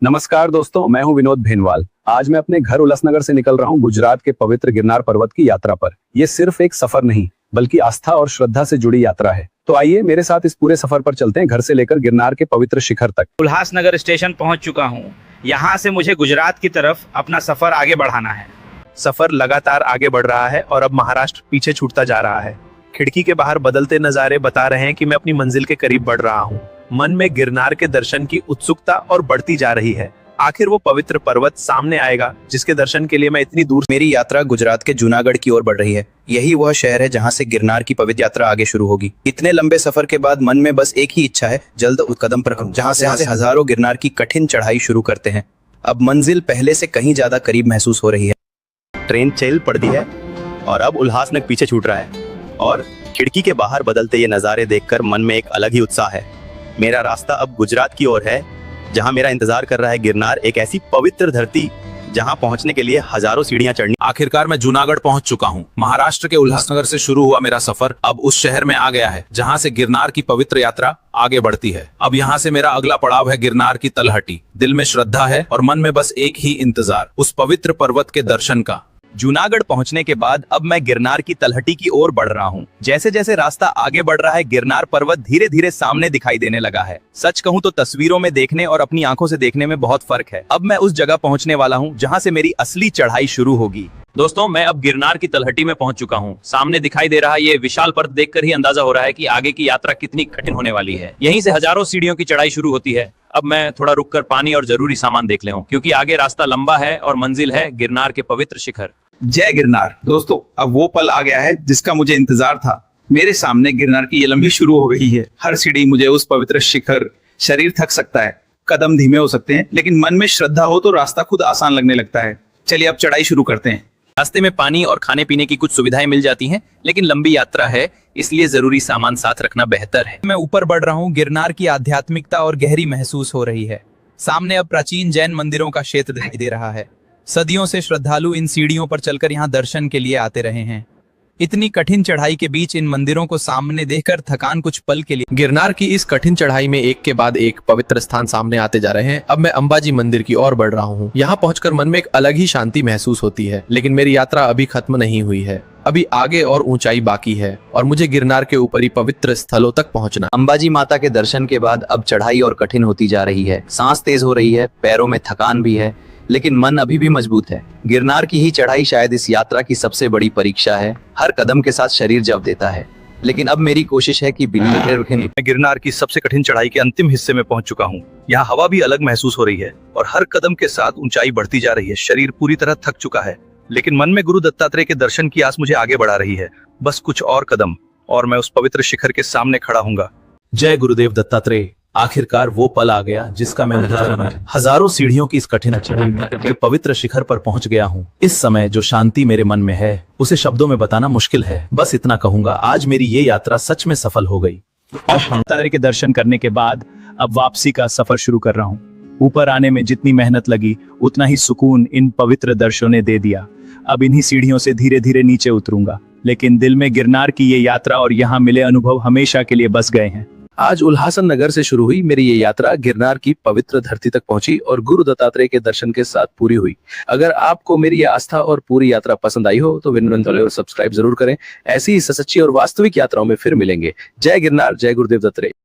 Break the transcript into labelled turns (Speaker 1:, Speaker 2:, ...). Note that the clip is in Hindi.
Speaker 1: नमस्कार दोस्तों, मैं हूं विनोद भेनवाल। आज मैं अपने घर उल्लासनगर से निकल रहा हूं गुजरात के पवित्र गिरनार पर्वत की यात्रा पर। ये सिर्फ एक सफर नहीं, बल्कि आस्था और श्रद्धा से जुड़ी यात्रा है। तो आइए मेरे साथ इस पूरे सफर पर चलते हैं, घर से लेकर गिरनार के पवित्र शिखर तक।
Speaker 2: उल्लासनगर स्टेशन पहुंच चुका हूं। यहां से मुझे गुजरात की तरफ अपना सफर आगे बढ़ाना है।
Speaker 3: सफर लगातार आगे बढ़ रहा है और अब महाराष्ट्र पीछे छूटता जा रहा है। खिड़की के बाहर बदलते नजारे बता रहे हैं कि मैं अपनी मंजिल के करीब बढ़ रहा हूँ। मन में गिरनार के दर्शन की उत्सुकता और बढ़ती जा रही है। आखिर वो पवित्र पर्वत सामने आएगा जिसके दर्शन के लिए मैं इतनी दूर।
Speaker 4: मेरी यात्रा गुजरात के जूनागढ़ की ओर बढ़ रही है। यही वह शहर है जहां से गिरनार की पवित्र यात्रा आगे शुरू होगी। इतने लंबे सफर के बाद मन में बस एक ही इच्छा है, जल्द उस कदम पर हम जहां से हजारों गिरनार की कठिन चढ़ाई शुरू करते हैं। अब मंजिल पहले से कहीं ज्यादा करीब महसूस हो रही है।
Speaker 3: ट्रेन चल पड़ती है और अब उल्लासनगर पीछे छूट रहा है और खिड़की के बाहर बदलते ये नजारे देखकर मन में एक अलग ही उत्साह है। मेरा रास्ता अब गुजरात की ओर है, जहां मेरा इंतजार कर रहा है गिरनार, एक ऐसी पवित्र धरती जहां पहुंचने के लिए हजारों सीढ़ियां चढ़नी।
Speaker 5: आखिरकार मैं जूनागढ़ पहुंच चुका हूं। महाराष्ट्र के उल्लासनगर से शुरू हुआ मेरा सफर अब उस शहर में आ गया है जहां से गिरनार की पवित्र यात्रा आगे बढ़ती है। अब यहां से मेरा अगला पड़ाव है गिरनार की तलहटी। दिल में श्रद्धा है और मन में बस एक ही इंतजार, उस पवित्र पर्वत के दर्शन का।
Speaker 4: जूनागढ़ पहुंचने के बाद अब मैं गिरनार की तलहटी की ओर बढ़ रहा हूं। जैसे जैसे रास्ता आगे बढ़ रहा है, गिरनार पर्वत धीरे धीरे सामने दिखाई देने लगा है। सच कहूं तो तस्वीरों में देखने और अपनी आंखों से देखने में बहुत फर्क है। अब मैं उस जगह पहुंचने वाला हूं जहां से मेरी असली चढ़ाई शुरू होगी।
Speaker 2: दोस्तों, मैं अब गिरनार की तलहटी में पहुंच चुका हूं। सामने दिखाई दे रहा ये विशाल पर्वत देखकर ही अंदाजा हो रहा है कि आगे की यात्रा कितनी कठिन होने वाली है। यहीं से हजारों सीढ़ियों की चढ़ाई शुरू होती है। अब मैं थोड़ा रुककर पानी और जरूरी सामान देख ले हूं, क्योंकि आगे रास्ता लंबा है और मंजिल है गिरनार के पवित्र शिखर।
Speaker 6: जय गिरनार। दोस्तों, अब वो पल आ गया है जिसका मुझे इंतजार था। मेरे सामने गिरनार की ये लंबी शुरू हो गई है। हर सीढ़ी मुझे उस पवित्र शिखर। शरीर थक सकता है, कदम धीमे हो सकते हैं, लेकिन मन में श्रद्धा हो तो रास्ता खुद आसान लगने लगता है। चलिए अब चढ़ाई शुरू करते हैं।
Speaker 4: रास्ते में पानी और खाने पीने की कुछ सुविधाएं मिल जाती हैं, लेकिन लंबी यात्रा है, इसलिए जरूरी सामान साथ रखना बेहतर है। मैं ऊपर बढ़ रहा हूँ। गिरनार की आध्यात्मिकता और गहरी महसूस हो रही है। सामने अब प्राचीन जैन मंदिरों का क्षेत्र दिखाई दे रहा है। सदियों से श्रद्धालु इन सीढ़ियों पर चलकर यहाँ दर्शन के लिए आते रहे हैं। इतनी कठिन चढ़ाई के बीच इन मंदिरों को सामने देखकर थकान कुछ पल के लिए।
Speaker 5: गिरनार की इस कठिन चढ़ाई में एक के बाद एक पवित्र स्थान सामने आते जा रहे हैं। अब मैं अंबाजी मंदिर की ओर बढ़ रहा हूँ। यहाँ पहुंचकर मन में एक अलग ही शांति महसूस होती है। लेकिन मेरी यात्रा अभी खत्म नहीं हुई है। अभी आगे और ऊंचाई बाकी है और मुझे गिरनार के ऊपरी पवित्र स्थलों तक पहुंचना।
Speaker 4: अंबाजी माता के दर्शन के बाद अब चढ़ाई और कठिन होती जा रही है। सांस तेज हो रही है, पैरों में थकान भी है, लेकिन मन अभी भी मजबूत है। गिरनार की ही चढ़ाई शायद इस यात्रा की सबसे बड़ी परीक्षा है। हर कदम के साथ शरीर जवाब देता है, लेकिन अब मेरी कोशिश है कि बिना डरे रुके नहीं।
Speaker 3: मैं गिरनार की सबसे कठिन चढ़ाई के अंतिम हिस्से में पहुंच चुका हूँ। यहाँ हवा भी अलग महसूस हो रही है और हर कदम के साथ ऊंचाई बढ़ती जा रही है। शरीर पूरी तरह थक चुका है, लेकिन मन में गुरु दत्तात्रेय के दर्शन की आस मुझे आगे बढ़ा रही है। बस कुछ और कदम और मैं उस पवित्र शिखर के सामने खड़ा हूँगा।
Speaker 5: जय गुरुदेव दत्तात्रेय। आखिरकार वो पल आ गया जिसका मैं हजारों सीढ़ियों की इस कठिन चढ़ाई में पवित्र शिखर पर पहुंच गया हूँ। इस समय जो शांति मेरे मन में है उसे शब्दों में बताना मुश्किल है। बस इतना कहूंगा, आज मेरी ये यात्रा सच में सफल हो गई।
Speaker 1: दत्तात्रेय के दर्शन करने के बाद अब वापसी का सफर शुरू कर रहा हूँ। ऊपर आने में जितनी मेहनत लगी, उतना ही सुकून इन पवित्र दर्शनों ने दे दिया। अब इन्हीं सीढ़ियों से धीरे धीरे नीचे उतरूंगा, लेकिन दिल में गिरनार की ये यात्रा और यहाँ मिले अनुभव हमेशा के लिए बस गए हैं।
Speaker 5: आज उल्लासनगर से शुरू हुई मेरी ये यात्रा गिरनार की पवित्र धरती तक पहुंची और गुरु दत्तात्रेय के दर्शन के साथ पूरी हुई। अगर आपको मेरी ये आस्था और पूरी यात्रा पसंद आई हो तो विनम्र और सब्सक्राइब जरूर करें। ऐसी ही सच्ची और वास्तविक यात्राओं में फिर मिलेंगे। जय गिरनार, जय गुरुदेव दत्तात्रेय।